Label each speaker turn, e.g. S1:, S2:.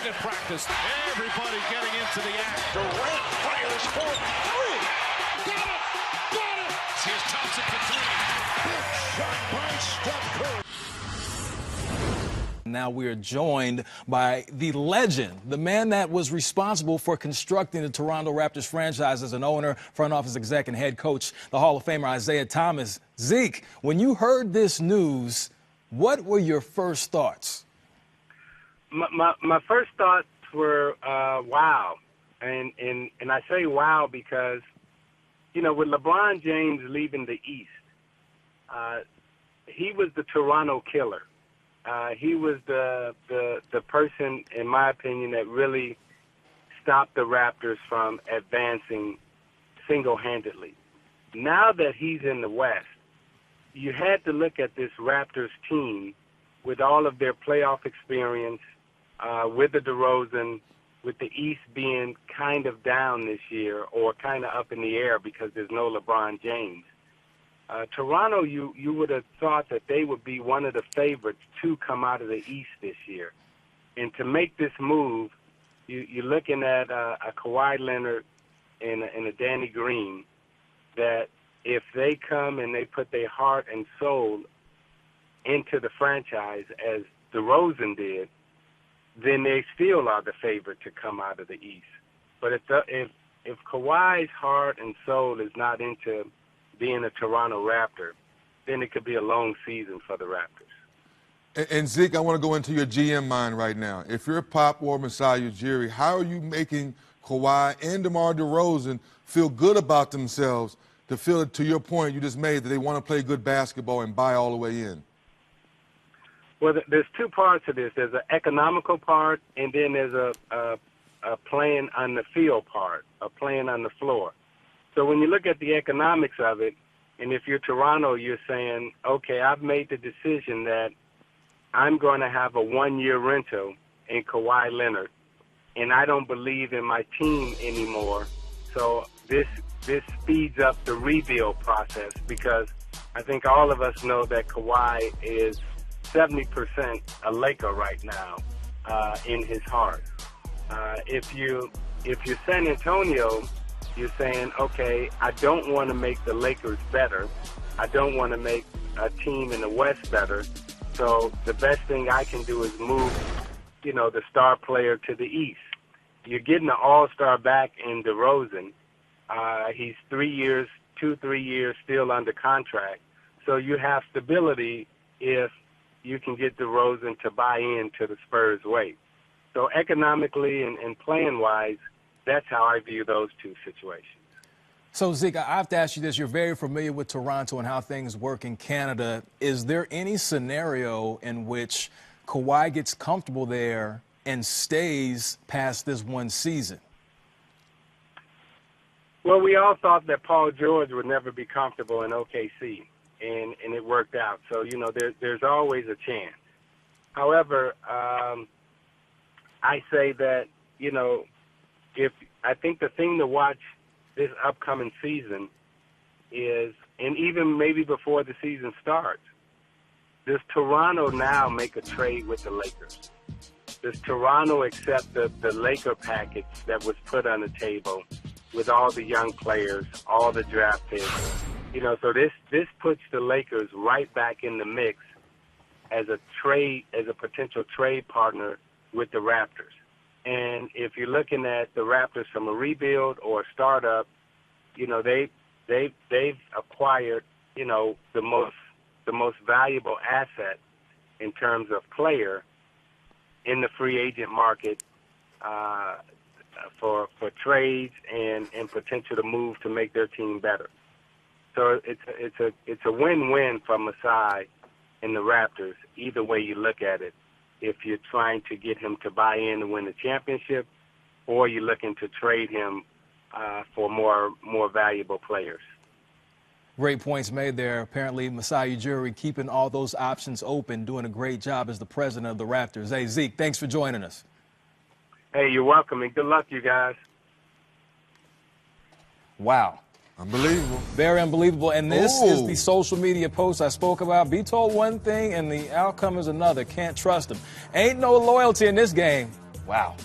S1: at practice. Everybody getting into the act.
S2: Durant fires for three.
S1: Got it! Got it! Here's Thompson for three.
S2: Big shot by Steph Curry.
S3: Now we are joined by the legend, the man that was responsible for constructing the Toronto Raptors franchise as an owner, front office exec, and head coach, the Hall of Famer Isiah Thomas. Zeke, when you heard this news, what were your first thoughts?
S4: My first thoughts were wow, and I say wow because, you know, with LeBron James leaving the East, he was the Toronto killer. He was the person, in my opinion, that really stopped the Raptors from advancing single-handedly. Now that he's in the West, you had to look at this Raptors team with all of their playoff experience, with the DeRozan, with the East being kind of down this year or kind of up in the air because there's no LeBron James. Toronto, you would have thought that they would be one of the favorites to come out of the East this year. And to make this move, you're looking at a Kawhi Leonard and a Danny Green that if they come and they put their heart and soul into the franchise as DeRozan did, then they still are the favorite to come out of the East. But if Kawhi's heart and soul is not into being a Toronto Raptor, then it could be a long season for the Raptors.
S5: And Zeke, I want to go into your GM mind right now. If you're Pop or Masai Ujiri, how are you making Kawhi and DeMar DeRozan feel good about themselves to feel, to your point you just made, that they want to play good basketball and buy all the way in?
S4: Well, there's two parts to this. There's an economical part, and then there's a playing on the field part, a playing on the floor. So when you look at the economics of it, and if you're Toronto, you're saying, okay, I've made the decision that I'm going to have a one-year rental in Kawhi Leonard, and I don't believe in my team anymore. So this speeds up the rebuild process because I think all of us know that Kawhi is 70% a Laker right now in his heart. If you're San Antonio, you're saying, okay, I don't want to make the Lakers better. I don't want to make a team in the West better. So the best thing I can do is move, you know, the star player to the East. You're getting an all-star back in DeRozan. He's 3 years, 2-3 years still under contract. So you have stability if you can get DeRozan to buy into the Spurs way. So economically and playing-wise, that's how I view those two situations.
S3: So, Zeke, I have to ask you this. You're very familiar with Toronto and how things work in Canada. Is there any scenario in which Kawhi gets comfortable there and stays past this one season?
S4: Well, we all thought that Paul George would never be comfortable in OKC, and it worked out. So, you know, there's always a chance. However, I say that, you know, I think the thing to watch this upcoming season is, and even maybe before the season starts, does Toronto now make a trade with the Lakers? Does Toronto accept the Laker package that was put on the table with all the young players, all the draft picks? You know, so this puts the Lakers right back in the mix as a potential trade partner with the Raptors. And if you're looking at the Raptors from a rebuild or a startup, you know, they've acquired, you know, the most valuable asset in terms of player in the free agent market for trades and potential to move to make their team better. So it's a win-win for Masai and the Raptors, either way you look at it. If you're trying to get him to buy in and win the championship, or you're looking to trade him for more valuable players.
S3: Great points made there. Apparently, Masai Ujiri keeping all those options open, doing a great job as the president of the Raptors. Hey, Zeke, thanks for joining us.
S4: Hey, you're welcome, and good luck, you guys.
S3: Wow.
S5: Unbelievable.
S3: Very unbelievable. And this is the social media post I spoke about. Be told one thing and the outcome is another. Can't trust them. Ain't no loyalty in this game. Wow.